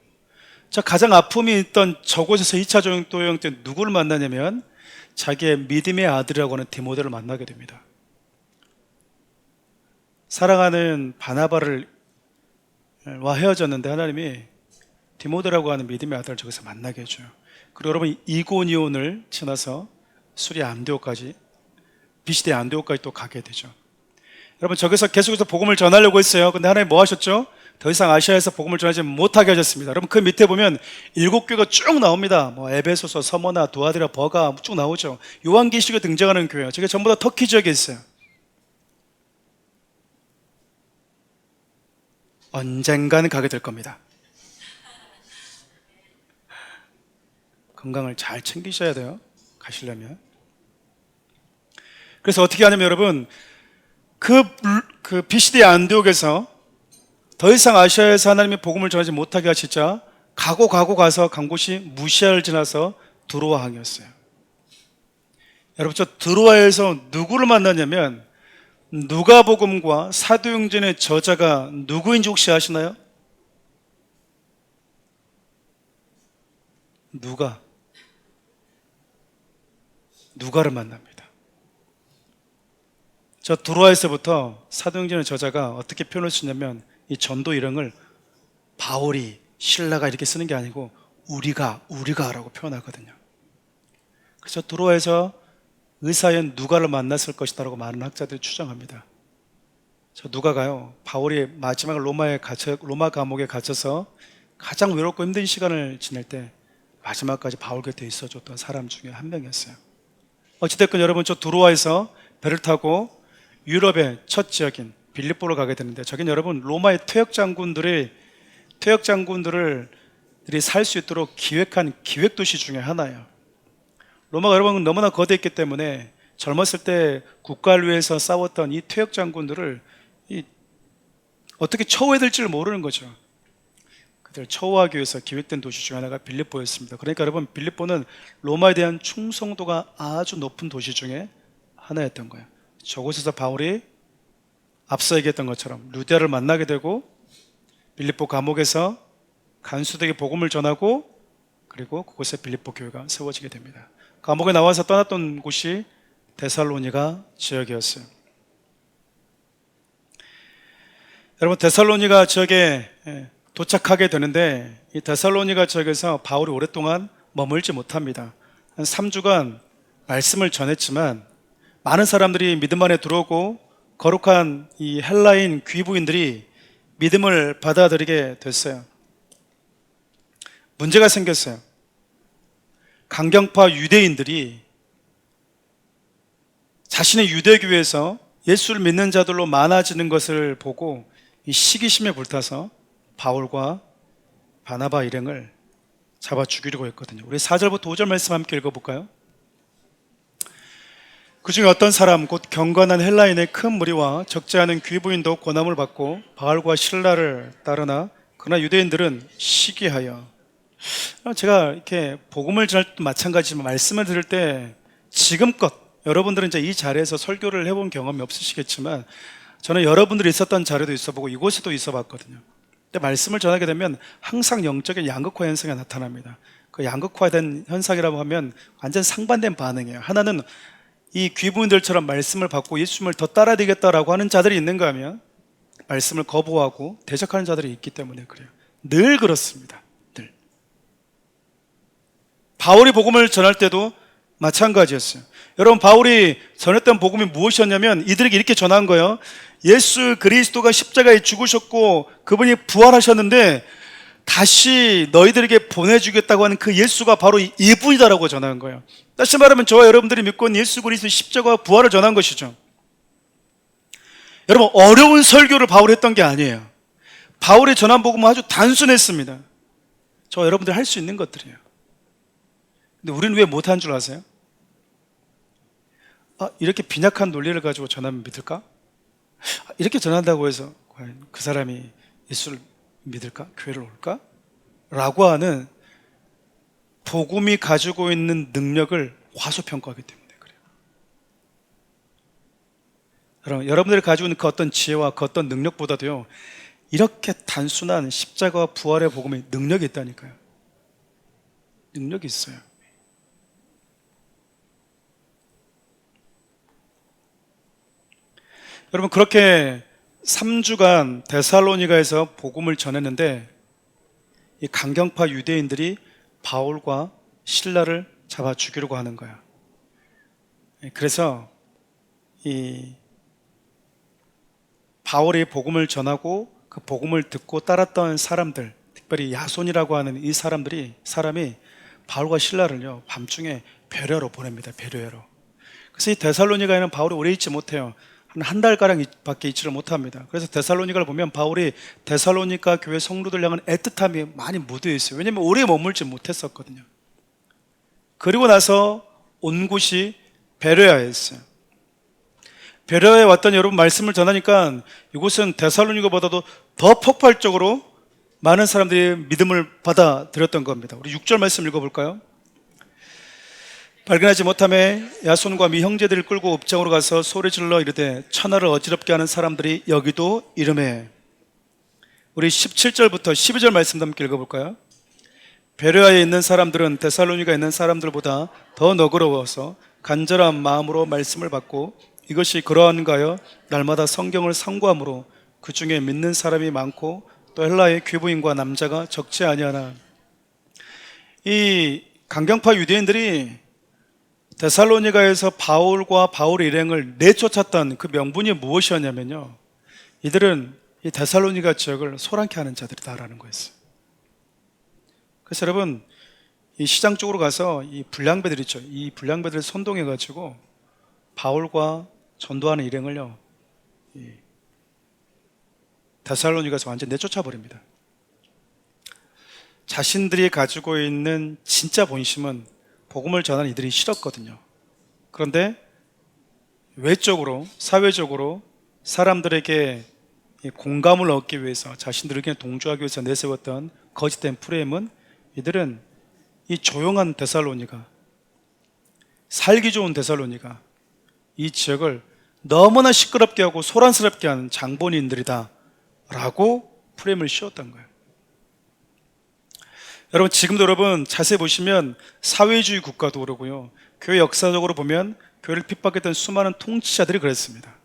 저 가장 아픔이 있던 저곳에서 2차 전도 여행 때 누구를 만나냐면 자기의 믿음의 아들이라고 하는 디모데를 만나게 됩니다. 사랑하는 바나바를 와 헤어졌는데 하나님이 디모데라고 하는 믿음의 아들을 저기서 만나게 해줘요. 그리고 여러분 이고니온을 지나서 수리아 안디옥까지, 비시대 안디옥까지 또 가게 되죠. 여러분 저기서 계속해서 복음을 전하려고 했어요. 근데 하나님 뭐 하셨죠? 더 이상 아시아에서 복음을 전하지 못하게 하셨습니다. 여러분 그 밑에 보면 7교회가 쭉 나옵니다. 뭐 에베소서, 서머나, 두아디라, 버가 쭉 나오죠. 요한계시록에 등장하는 교회요. 저게 전부 다 터키 지역에 있어요. 언젠가는 가게 될 겁니다. 건강을 잘 챙기셔야 돼요. 가시려면. 그래서 어떻게 하냐면 여러분 그 BCD 안디옥에서 더 이상 아시아에서 하나님의 복음을 전하지 못하게 하시자 가서 간 곳이 무시아를 지나서 드로아 항이었어요. 여러분 저 드로아에서 누구를 만나냐면 누가복음과 사도행전의 저자가 누구인지 혹시 아시나요? 누가를 만납니다. 저 드로아에서부터 사도행전의 저자가 어떻게 표현할 수 있냐면 이 전도 일행을 바울이, 신라가 이렇게 쓰는 게 아니고 우리가라고 표현하거든요. 그래서 드로아에서 의사연 누가를 만났을 것이다라고 많은 학자들이 추정합니다. 저 누가가요, 바울이 마지막 로마 감옥에 갇혀서 가장 외롭고 힘든 시간을 지낼 때 마지막까지 바울 곁에 있어줬던 사람 중에 한 명이었어요. 어찌됐건 여러분 저 드로아에서 배를 타고 유럽의 첫 지역인 빌립보로 가게 되는데 저긴 여러분 로마의 퇴역 장군들을 살 수 있도록 기획한 기획도시 중에 하나예요. 로마가 여러분 너무나 거대했기 때문에 젊었을 때 국가를 위해서 싸웠던 이 퇴역 장군들을 어떻게 처우해야 될지를 모르는 거죠. 그들 처우하기 위해서 기획된 도시 중 하나가 빌립보였습니다. 그러니까 여러분 빌립보는 로마에 대한 충성도가 아주 높은 도시 중에 하나였던 거예요. 저곳에서 바울이 앞서 얘기했던 것처럼 루디아를 만나게 되고 빌립보 감옥에서 간수들에게 복음을 전하고 그리고 그곳에 빌립보 교회가 세워지게 됩니다. 감옥에 나와서 떠났던 곳이 데살로니가 지역이었어요. 여러분 데살로니가 지역에 도착하게 되는데 이 데살로니가 지역에서 바울이 오랫동안 머물지 못합니다. 한 3주간 말씀을 전했지만 많은 사람들이 믿음 안에 들어오고 거룩한 이 헬라인 귀부인들이 믿음을 받아들이게 됐어요. 문제가 생겼어요. 강경파 유대인들이 자신의 유대교에서 예수를 믿는 자들로 많아지는 것을 보고 이 시기심에 불타서 바울과 바나바 일행을 잡아 죽이려고 했거든요. 우리 4절부터 5절 말씀 함께 읽어볼까요? 그 중에 어떤 사람 곧 경건한 헬라인의 큰 무리와 적지 않은 귀부인도 고난을 받고 바알과 신라를 따르나 그러나 유대인들은 시기하여. 제가 이렇게 복음을 전할 때도 마찬가지지만 말씀을 들을 때 지금껏 여러분들은 이제 이 자리에서 설교를 해본 경험이 없으시겠지만 저는 여러분들이 있었던 자리도 있어보고 이곳에도 있어봤거든요. 근데 말씀을 전하게 되면 항상 영적인 양극화 현상이 나타납니다. 그 양극화된 현상이라고 하면 완전 상반된 반응이에요. 하나는 이 귀부인들처럼 말씀을 받고 예수님을 더 따라야 되겠다라고 하는 자들이 있는가 하면 말씀을 거부하고 대적하는 자들이 있기 때문에 그래요. 늘 그렇습니다. 늘. 바울이 복음을 전할 때도 마찬가지였어요. 여러분, 바울이 전했던 복음이 무엇이었냐면 이들에게 이렇게 전한 거예요. 예수 그리스도가 십자가에 죽으셨고 그분이 부활하셨는데 다시 너희들에게 보내주겠다고 하는 그 예수가 바로 이분이다라고 전한 거예요. 다시 말하면 저와 여러분들이 믿고 있는 예수 그리스도의 십자가와 부활을 전한 것이죠. 여러분, 어려운 설교를 바울이 했던 게 아니에요. 바울이 전한 복음은 아주 단순했습니다. 저와 여러분들이 할 수 있는 것들이에요. 근데 우리는 왜 못한 줄 아세요? 이렇게 빈약한 논리를 가지고 전하면 믿을까? 이렇게 전한다고 해서 과연 그 사람이 예수를 믿을까? 교회를 올까? 라고 하는 복음이 가지고 있는 능력을 과소평가하기 때문에 그래요. 여러분들이 가지고 있는 그 어떤 지혜와 그 어떤 능력보다도요, 이렇게 단순한 십자가와 부활의 복음에 능력이 있다니까요. 능력이 있어요. 여러분, 그렇게 3주간 데살로니가에서 복음을 전했는데 이 강경파 유대인들이 바울과 신라를 잡아 죽이려고 하는 거야. 그래서 이 바울이 복음을 전하고 그 복음을 듣고 따랐던 사람들, 특별히 야손이라고 하는 이 사람이 바울과 신라를요, 밤중에 배려로 보냅니다. 배려로. 그래서 이 데살로니가에는 바울이 오래 있지 못해요. 한 달가량 밖에 있지를 못합니다. 그래서 데살로니가를 보면 바울이 데살로니가 교회 성도들 향한 애틋함이 많이 묻어 있어요. 왜냐하면 오래 머물지 못했었거든요. 그리고 나서 온 곳이 베레아였어요. 베레아에 왔더니 여러분, 말씀을 전하니까 이곳은 데살로니가보다도 더 폭발적으로 많은 사람들이 믿음을 받아들였던 겁니다. 우리 6절 말씀 읽어볼까요? 발견하지 못함에 야손과 미 형제들을 끌고 읍장으로 가서 소리질러 이르되 천하를 어지럽게 하는 사람들이 여기도 이름에. 우리 17절부터 12절 말씀 함께 읽어볼까요? 베레아에 있는 사람들은 데살로니가에 있는 사람들보다 더 너그러워서 간절한 마음으로 말씀을 받고 이것이 그러한가요? 날마다 성경을 상고함으로 그 중에 믿는 사람이 많고 또 헬라의 귀부인과 남자가 적지 아니하나. 이 강경파 유대인들이 데살로니가에서 바울과 바울의 일행을 내쫓았던 그 명분이 무엇이었냐면요, 이들은 이 데살로니가 지역을 소란케 하는 자들이다라는 거였어요. 그래서 여러분, 이 시장 쪽으로 가서 이 불량배들 있죠, 이 불량배들을 선동해 가지고 바울과 전도하는 일행을요, 데살로니가에서 완전 내쫓아 버립니다. 자신들이 가지고 있는 진짜 본심은 복음을 전하는 이들이 싫었거든요. 그런데 외적으로, 사회적으로 사람들에게 공감을 얻기 위해서, 자신들 의견에 동조하기 위해서 내세웠던 거짓된 프레임은, 이들은 이 조용한 데살로니가, 살기 좋은 데살로니가, 이 지역을 너무나 시끄럽게 하고 소란스럽게 하는 장본인들이다 라고 프레임을 씌웠던 거예요. 여러분, 지금도 여러분 자세히 보시면 사회주의 국가도 그러고요, 교회 역사적으로 보면 교회를 핍박했던 수많은 통치자들이 그랬습니다.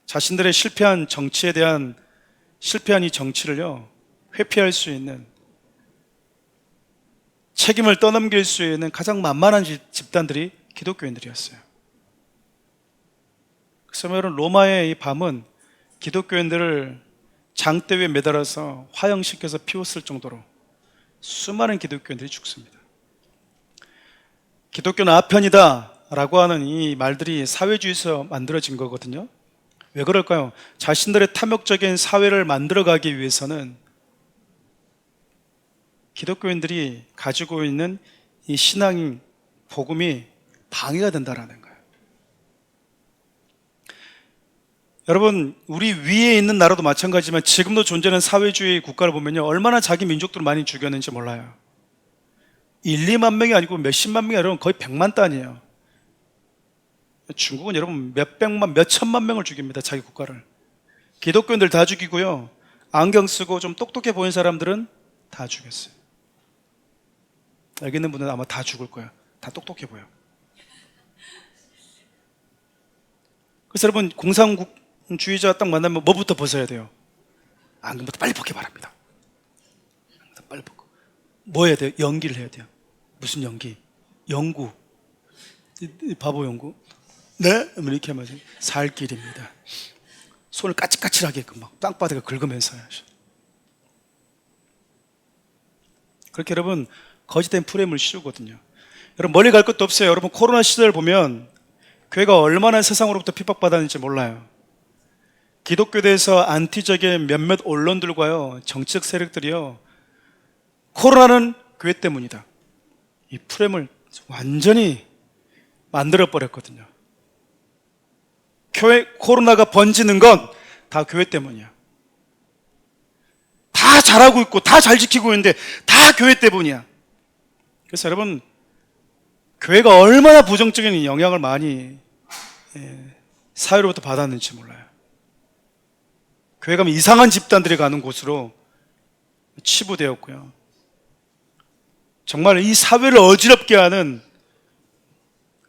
자신들의 실패한 이 정치를요, 회피할 수 있는, 책임을 떠넘길 수 있는 가장 만만한 집단들이 기독교인들이었어요. 그래서 여러분, 로마의 이 밤은 기독교인들을 장대 위에 매달아서 화형시켜서 피웠을 정도로 수많은 기독교인들이 죽습니다. 기독교는 아편이다 라고 하는 이 말들이 사회주의에서 만들어진 거거든요. 왜 그럴까요? 자신들의 탐욕적인 사회를 만들어가기 위해서는 기독교인들이 가지고 있는 이 신앙 복음이 방해가 된다라는 거예요. 여러분, 우리 위에 있는 나라도 마찬가지지만 지금도 존재하는 사회주의 국가를 보면요, 얼마나 자기 민족들을 많이 죽였는지 몰라요. 1, 2만 명이 아니고 몇십만 명이 여러분 거의 100만 단위예요. 중국은 여러분 몇백만, 몇천만 명을 죽입니다. 자기 국가를. 기독교인들 다 죽이고요, 안경 쓰고 좀 똑똑해 보이는 사람들은 다 죽였어요. 여기 있는 분들은 아마 다 죽을 거예요. 다 똑똑해 보여. 그래서 여러분, 공산주의자 딱 만나면 뭐부터 벗어야 돼요? 안경부터 빨리 벗기 바랍니다. 빨리 벗고. 뭐 해야 돼요? 연기를 해야 돼요. 무슨 연기? 연구. 바보 연구. 네? 이렇게 하면 살 길입니다. 손을 까칠까칠하게 막 땅바닥에 긁으면서 해야죠. 그렇게 여러분 거짓된 프레임을 씌우거든요. 여러분 멀리 갈 것도 없어요. 여러분 코로나 시대를 보면 교회가 얼마나 세상으로부터 핍박받았는지 몰라요. 기독교대에서 안티적인 몇몇 언론들과요, 정치적 세력들이요, 코로나는 교회 때문이다, 이 프레임을 완전히 만들어버렸거든요. 코로나가 번지는 건 다 교회 때문이야. 다 잘하고 있고 다 잘 지키고 있는데 다 교회 때문이야. 그래서 여러분, 교회가 얼마나 부정적인 영향을 많이 사회로부터 받았는지 몰라요. 교회 가면 이상한 집단들이 가는 곳으로 치부되었고요, 정말 이 사회를 어지럽게 하는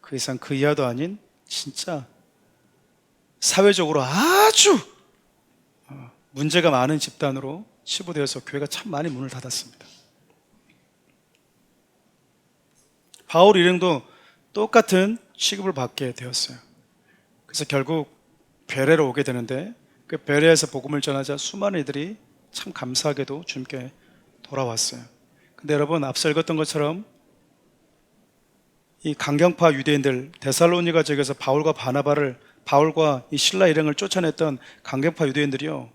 그 이상 그 이하도 아닌 진짜 사회적으로 아주 문제가 많은 집단으로 치부되어서 교회가 참 많이 문을 닫았습니다. 바울 일행도 똑같은 취급을 받게 되었어요. 그래서 결국 베레로 오게 되는데, 그 베레에서 복음을 전하자 수많은 이들이 참 감사하게도 주님께 돌아왔어요. 근데 여러분, 앞서 읽었던 것처럼 이 강경파 유대인들, 데살로니가 지역에서 바울과 이 실라 일행을 쫓아냈던 강경파 유대인들이요,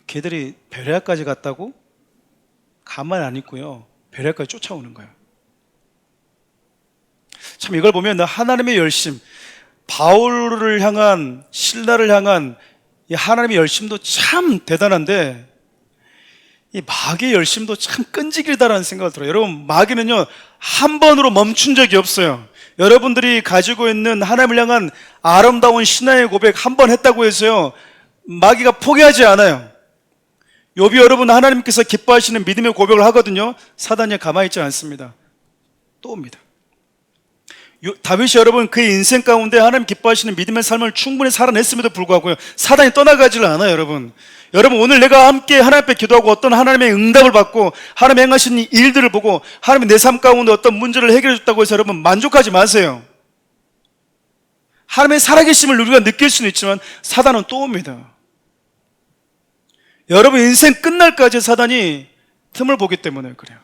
걔들이 베레아까지 갔다고? 가만히 안 있고요, 베레아까지 쫓아오는 거예요. 참 이걸 보면 하나님의 열심, 바울을 향한, 실라를 향한 이 하나님의 열심도 참 대단한데, 이 마귀의 열심도 참 끈질기다라는 생각이 들어요. 여러분, 마귀는요 한 번으로 멈춘 적이 없어요. 여러분들이 가지고 있는 하나님을 향한 아름다운 신앙의 고백 한 번 했다고 해서요, 마귀가 포기하지 않아요. 욥이 여러분 하나님께서 기뻐하시는 믿음의 고백을 하거든요, 사단이 가만히 있지 않습니다. 또 옵니다. 다윗이 여러분 그의 인생 가운데 하나님 기뻐하시는 믿음의 삶을 충분히 살아냈음에도 불구하고요, 사단이 떠나가지를 않아요. 여러분 오늘 내가 함께 하나님 앞에 기도하고 어떤 하나님의 응답을 받고 하나님 행하신 일들을 보고 하나님이 내 삶 가운데 어떤 문제를 해결해 줬다고 해서 여러분 만족하지 마세요. 하나님의 살아계심을 우리가 느낄 수는 있지만 사단은 또 옵니다. 여러분 인생 끝날까지 사단이 틈을 보기 때문에 그래요.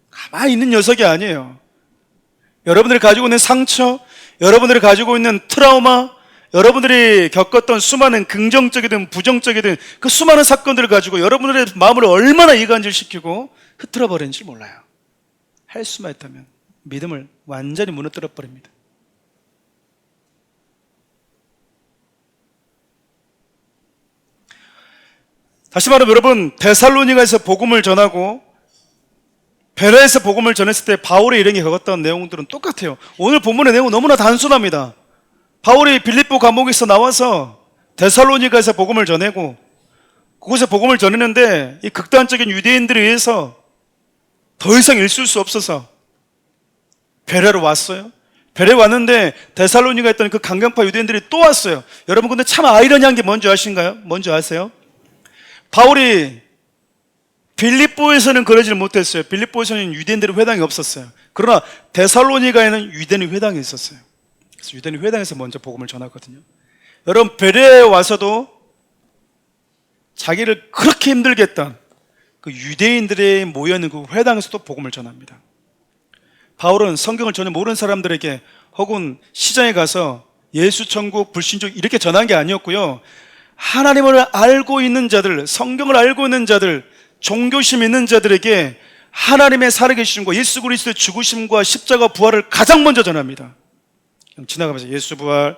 가만히 있는 녀석이 아니에요. 여러분들이 가지고 있는 상처, 여러분들이 가지고 있는 트라우마, 여러분들이 겪었던 수많은 긍정적이든 부정적이든 그 수많은 사건들을 가지고 여러분들의 마음을 얼마나 이간질시키고 흐트러 버리는지 몰라요. 할 수만 있다면 믿음을 완전히 무너뜨려 버립니다. 다시 말하면 여러분, 데살로니가에서 복음을 전하고 베레에서 복음을 전했을 때 바울의 일행이 겪었던 내용들은 똑같아요. 오늘 본문의 내용은 너무나 단순합니다. 바울이 빌립보 감옥에서 나와서 데살로니가에서 복음을 전하고 그곳에 복음을 전했는데 이 극단적인 유대인들에 의해서 더 이상 있을 수 없어서 베레로 왔어요. 베레 왔는데 데살로니가에 있던 그 강경파 유대인들이 또 왔어요. 여러분 근데 참 아이러니한 게 뭔지 아신가요? 뭔지 아세요? 바울이 빌립보에서는 그러질 못했어요. 빌립보에서는 유대인들의 회당이 없었어요. 그러나 데살로니가에는 유대인의 회당이 있었어요. 그래서 유대인의 회당에서 먼저 복음을 전하거든요. 여러분 베레에 와서도 자기를 그렇게 힘들게 했던 그 유대인들의 모여있는 그 회당에서도 복음을 전합니다. 바울은 성경을 전혀 모르는 사람들에게 혹은 시장에 가서 예수 천국 불신족 이렇게 전한 게 아니었고요, 하나님을 알고 있는 자들, 성경을 알고 있는 자들, 종교심 있는 자들에게 하나님의 살아계심과 예수 그리스도의 죽으심과 십자가 부활을 가장 먼저 전합니다. 지나가면서 예수 부활,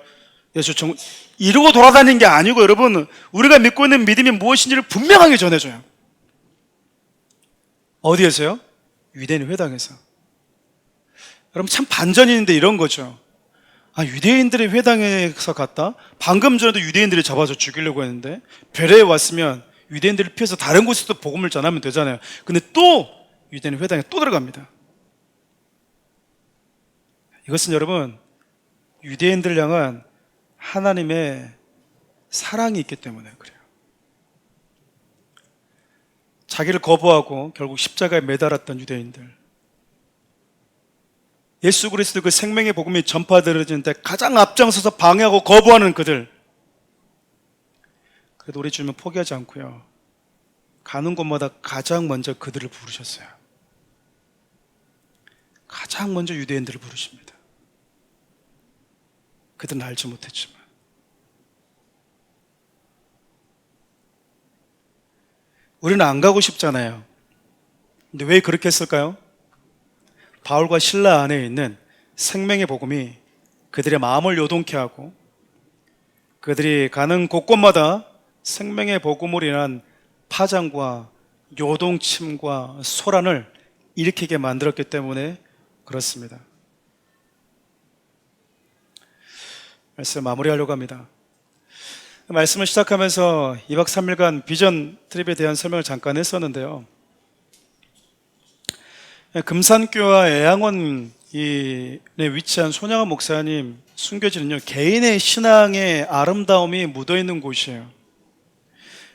예수 이러고 돌아다니는 게 아니고 여러분, 우리가 믿고 있는 믿음이 무엇인지를 분명하게 전해줘요. 어디에서요? 유대인 회당에서. 여러분, 참 반전이 있는데 이런 거죠. 유대인들이 회당에서 갔다? 방금 전에도 유대인들이 잡아서 죽이려고 했는데 베레에 왔으면 유대인들을 피해서 다른 곳에도 복음을 전하면 되잖아요. 근데 또 유대인 회당에 또 들어갑니다. 이것은 여러분, 유대인들을 향한 하나님의 사랑이 있기 때문에 그래요. 자기를 거부하고 결국 십자가에 매달았던 유대인들, 예수 그리스도 그 생명의 복음이 전파되어지는데 가장 앞장서서 방해하고 거부하는 그들, 그래도 우리 주님은 포기하지 않고요, 가는 곳마다 가장 먼저 그들을 부르셨어요. 가장 먼저 유대인들을 부르십니다. 그들은 알지 못했지만. 우리는 안 가고 싶잖아요. 근데 왜 그렇게 했을까요? 바울과 실라 안에 있는 생명의 복음이 그들의 마음을 요동케 하고 그들이 가는 곳곳마다 생명의 복음으로 인한 파장과 요동침과 소란을 일으키게 만들었기 때문에 그렇습니다. 말씀 마무리하려고 합니다. 말씀을 시작하면서 2박 3일간 비전 트립에 대한 설명을 잠깐 했었는데요, 금산교와 애양원에 위치한 손양원 목사님 순교지는요, 개인의 신앙의 아름다움이 묻어있는 곳이에요.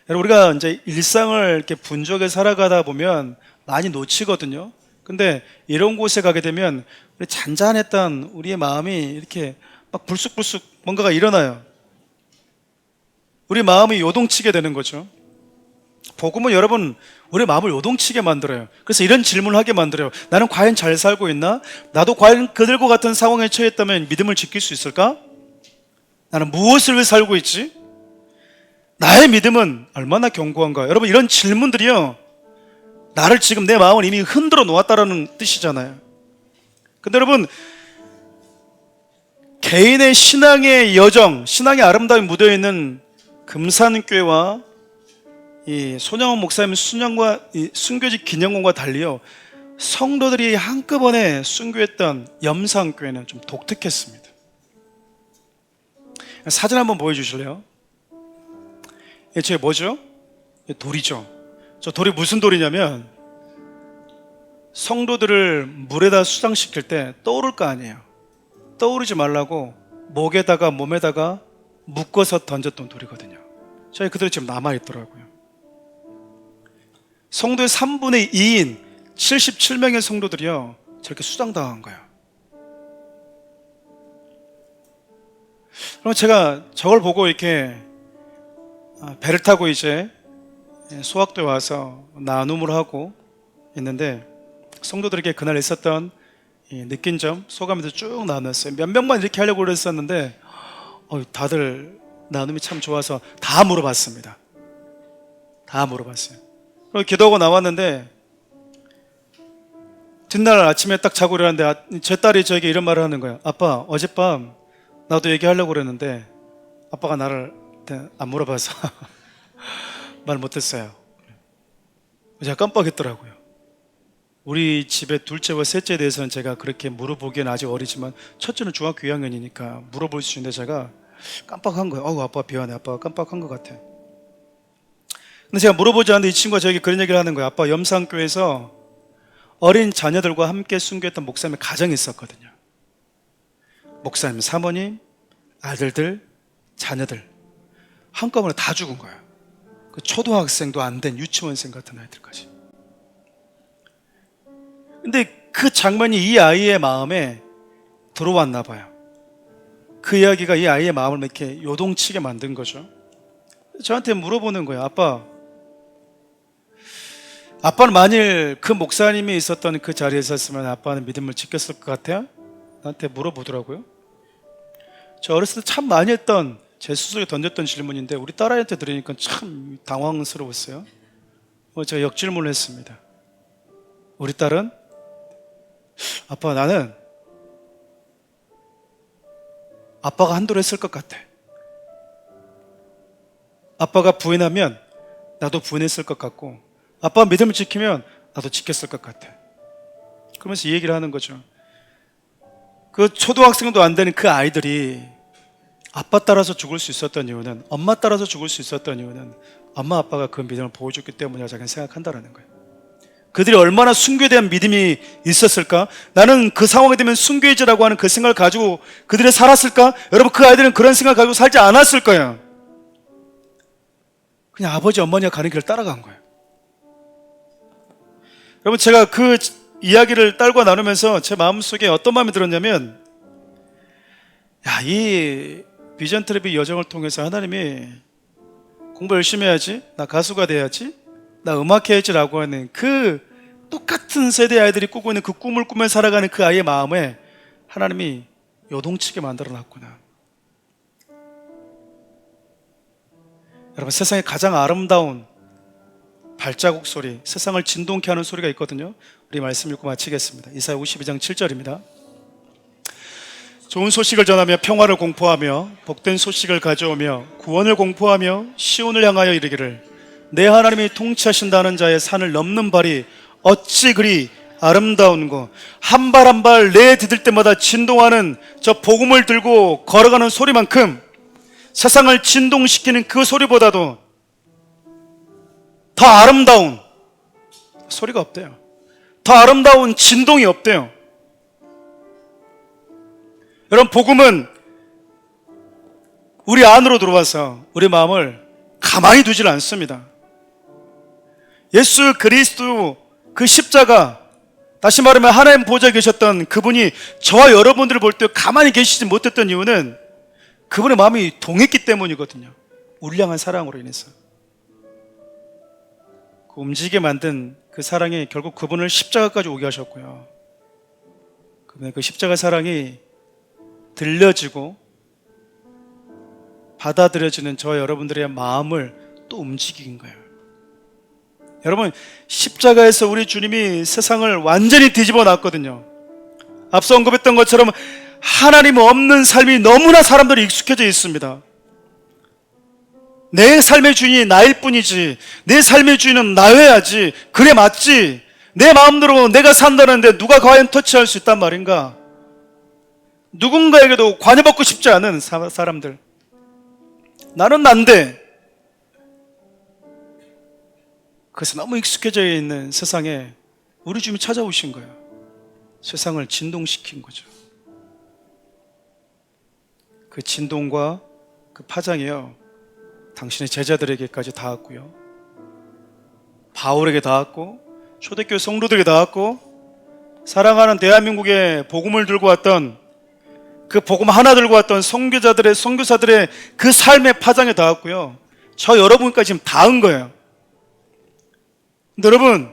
우리가 이제 일상을 이렇게 분주하게 살아가다 보면 많이 놓치거든요. 근데 이런 곳에 가게 되면 우리 잔잔했던 우리의 마음이 이렇게 막 불쑥불쑥 뭔가가 일어나요. 우리 마음이 요동치게 되는 거죠. 복음은 여러분, 우리 마음을 요동치게 만들어요. 그래서 이런 질문을 하게 만들어요. 나는 과연 잘 살고 있나? 나도 과연 그들과 같은 상황에 처했다면 믿음을 지킬 수 있을까? 나는 무엇을 위해 살고 있지? 나의 믿음은 얼마나 견고한가? 여러분, 이런 질문들이요, 나를 지금 내 마음을 이미 흔들어 놓았다라는 뜻이잖아요. 근데 여러분, 개인의 신앙의 여정, 신앙의 아름다움이 묻어있는 금산교회와 이 손양원 목사님 순교지 기념관과 달리요, 성도들이 한꺼번에 순교했던 염산교회는 좀 독특했습니다. 사진 한번 보여주실래요? 저게 뭐죠? 돌이죠. 저 돌이 무슨 돌이냐면 성도들을 물에다 수장시킬 때 떠오를 거 아니에요. 떠오르지 말라고 목에다가 몸에다가 묶어서 던졌던 돌이거든요. 저희 그대로 지금 남아있더라고요. 성도의 3분의 2인 77명의 성도들이요, 저렇게 수장당한 거예요. 그럼 제가 저걸 보고 이렇게 배를 타고 이제 소학도에 와서 나눔을 하고 있는데 성도들에게 그날 있었던 느낀 점, 소감에도 쭉 나눴어요. 몇 명만 이렇게 하려고 그랬었는데 다들 나눔이 참 좋아서 다 물어봤습니다. 다 물어봤어요. 그리고 기도하고 나왔는데 뒷날 아침에 딱 자고 일어났는데 제 딸이 저에게 이런 말을 하는 거예요. 아빠, 어젯밤 나도 얘기하려고 그랬는데 아빠가 나를 안 물어봐서 말 못했어요. 제가 깜빡했더라고요. 우리 집에 둘째와 셋째에 대해서는 제가 그렇게 물어보기에는 아직 어리지만 첫째는 중학교 2학년이니까 물어볼 수 있는데 제가 깜빡한 거예요. 아빠 미안해, 아빠가 깜빡한 것 같아. 근데 제가 물어보지 않는데 이 친구가 저에게 그런 얘기를 하는 거예요. 아빠, 염산교회에서 어린 자녀들과 함께 순교했던 목사님의 가정이 있었거든요. 목사님 사모님, 아들들, 자녀들 한꺼번에 다 죽은 거예요. 그 초등학생도 안 된 유치원생 같은 아이들까지. 근데 그 장면이 이 아이의 마음에 들어왔나 봐요. 그 이야기가 이 아이의 마음을 이렇게 요동치게 만든 거죠. 저한테 물어보는 거예요. 아빠는 만일 그 목사님이 있었던 그 자리에 있었으면 아빠는 믿음을 지켰을 것 같아요? 나한테 물어보더라고요. 저 어렸을 때 참 많이 했던, 제 스스로에 던졌던 질문인데 우리 딸아이한테 들으니까 참 당황스러웠어요. 제가 역질문을 했습니다. 우리 딸은 아빠, 나는 아빠가 한도로 했을 것 같아. 아빠가 부인하면 나도 부인했을 것 같고, 아빠가 믿음을 지키면 나도 지켰을 것 같아. 그러면서 이 얘기를 하는 거죠. 그 초등학생도 안 되는 그 아이들이 아빠 따라서 죽을 수 있었던 이유는, 엄마 따라서 죽을 수 있었던 이유는 엄마 아빠가 그 믿음을 보여줬기 때문이라고 자기는 생각한다는 거예요. 그들이 얼마나 순교에 대한 믿음이 있었을까? 나는 그 상황이 되면 순교해지라고 하는 그 생각을 가지고 그들이 살았을까? 여러분, 그 아이들은 그런 생각을 가지고 살지 않았을 거예요. 그냥 아버지 어머니가 가는 길을 따라간 거예요. 여러분, 제가 그 이야기를 딸과 나누면서 제 마음속에 어떤 마음이 들었냐면, 야, 이 비전 트랩의 여정을 통해서 하나님이 공부 열심히 해야지, 나 가수가 돼야지, 나 음악해야지라고 하는 그 똑같은 세대 아이들이 꾸고 있는 그 꿈을 꾸며 살아가는 그 아이의 마음에 하나님이 요동치게 만들어 놨구나. 여러분, 세상에 가장 아름다운 발자국 소리, 세상을 진동케 하는 소리가 있거든요. 우리 말씀 읽고 마치겠습니다. 이사야 52장 7절입니다. 좋은 소식을 전하며 평화를 공포하며 복된 소식을 가져오며 구원을 공포하며 시온을 향하여 이르기를, 내 하나님이 통치하신다는 자의 산을 넘는 발이 어찌 그리 아름다운고, 한 발 한 발 내디딜 때마다 진동하는 저 복음을 들고 걸어가는 소리만큼 세상을 진동시키는 그 소리보다도 더 아름다운 소리가 없대요. 더 아름다운 진동이 없대요. 여러분, 복음은 우리 안으로 들어와서 우리 마음을 가만히 두질 않습니다. 예수 그리스도 그 십자가, 다시 말하면 하나님 보좌에 계셨던 그분이 저와 여러분들을 볼 때 가만히 계시지 못했던 이유는 그분의 마음이 동했기 때문이거든요. 우리 향한 사랑으로 인해서. 그 움직이게 만든 그 사랑이 결국 그분을 십자가까지 오게 하셨고요. 그분의 그 십자가 사랑이 들려지고 받아들여지는 저와 여러분들의 마음을 또 움직인 거예요. 여러분, 십자가에서 우리 주님이 세상을 완전히 뒤집어 놨거든요. 앞서 언급했던 것처럼 하나님 없는 삶이 너무나 사람들이 익숙해져 있습니다. 내 삶의 주인이 나일 뿐이지, 내 삶의 주인은 나여야지, 그래 맞지, 내 마음대로 내가 산다는데 누가 과연 터치할 수 있단 말인가. 누군가에게도 관여받고 싶지 않은 사람들, 나는 난데. 그래서 너무 익숙해져 있는 세상에 우리 주님이 찾아오신 거예요. 세상을 진동시킨 거죠. 그 진동과 그 파장이요, 당신의 제자들에게까지 닿았고요, 바울에게 닿았고, 초대교회 성도들에게 닿았고, 사랑하는 대한민국에 복음을 들고 왔던, 그 복음 하나 들고 왔던 선교사들의 그 삶의 파장에 닿았고요, 저 여러분까지 지금 닿은 거예요. 근데 여러분,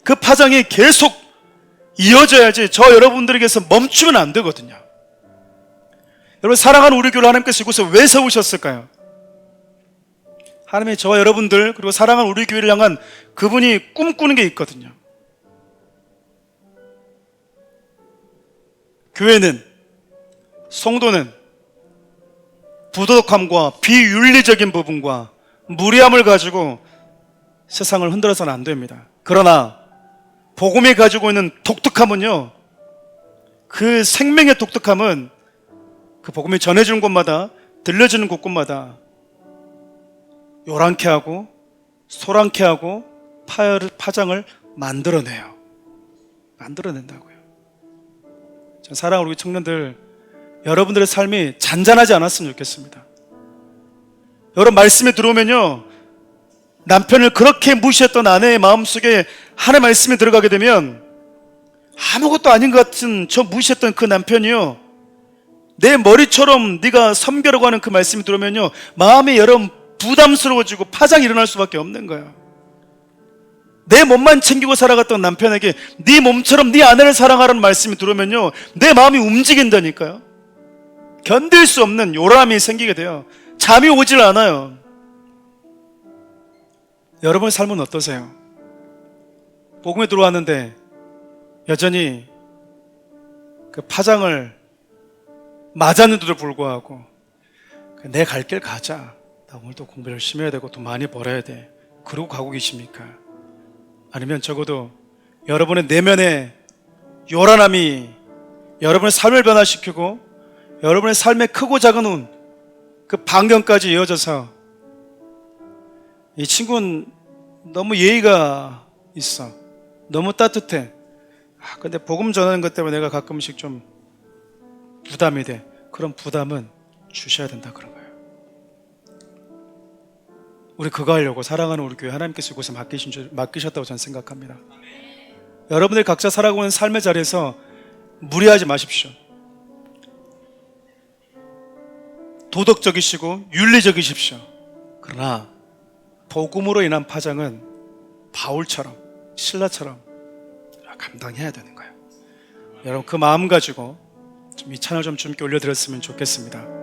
그 파장이 계속 이어져야지 저 여러분들에게서 멈추면 안 되거든요. 여러분, 사랑하는 우리 교회를 하나님께서 이곳에 왜 세우셨을까요? 하나님이 저와 여러분들, 그리고 사랑하는 우리 교회를 향한 그분이 꿈꾸는 게 있거든요. 교회는, 성도는 부도덕함과 비윤리적인 부분과 무리함을 가지고 세상을 흔들어서는 안 됩니다. 그러나 복음이 가지고 있는 독특함은요, 그 생명의 독특함은 그 복음이 전해지는 곳마다, 들려지는 곳곳마다 요란케 하고 소란케 하고 파장을 만들어낸다고요. 전 사랑하는 우리 청년들, 여러분들의 삶이 잔잔하지 않았으면 좋겠습니다. 여러분, 말씀에 들어오면요, 남편을 그렇게 무시했던 아내의 마음속에 하나님의 말씀이 들어가게 되면 아무것도 아닌 것 같은 저 무시했던 그 남편이요, 내 머리처럼 네가 섬겨라고 하는 그 말씀이 들어오면요, 마음이 여러분 부담스러워지고 파장이 일어날 수밖에 없는 거예요. 내 몸만 챙기고 살아갔던 남편에게 네 몸처럼 네 아내를 사랑하라는 말씀이 들어오면요, 내 마음이 움직인다니까요. 견딜 수 없는 요람이 생기게 돼요. 잠이 오질 않아요. 여러분의 삶은 어떠세요? 복음에 들어왔는데 여전히 그 파장을 맞았는데도 불구하고 내 갈 길 가자, 나 오늘 또 공부 열심히 해야 되고 돈 많이 벌어야 돼, 그러고 가고 계십니까? 아니면 적어도 여러분의 내면의 요란함이 여러분의 삶을 변화시키고 여러분의 삶의 크고 작은 그 반경까지 이어져서 이 친구는 너무 예의가 있어, 너무 따뜻해, 근데 복음 전하는 것 때문에 내가 가끔씩 좀 부담이 돼. 그런 부담은 주셔야 된다 그런 거예요. 우리 그거 하려고 사랑하는 우리 교회 하나님께서 이곳에 맡기셨다고 저는 생각합니다. 여러분들 각자 살아가고 있는 삶의 자리에서 무리하지 마십시오. 도덕적이시고 윤리적이십시오. 그러나 복음으로 인한 파장은 바울처럼 신라처럼 감당해야 되는 거예요. 여러분 그 마음 가지고 좀 이 찬을 좀 주님께 올려드렸으면 좋겠습니다.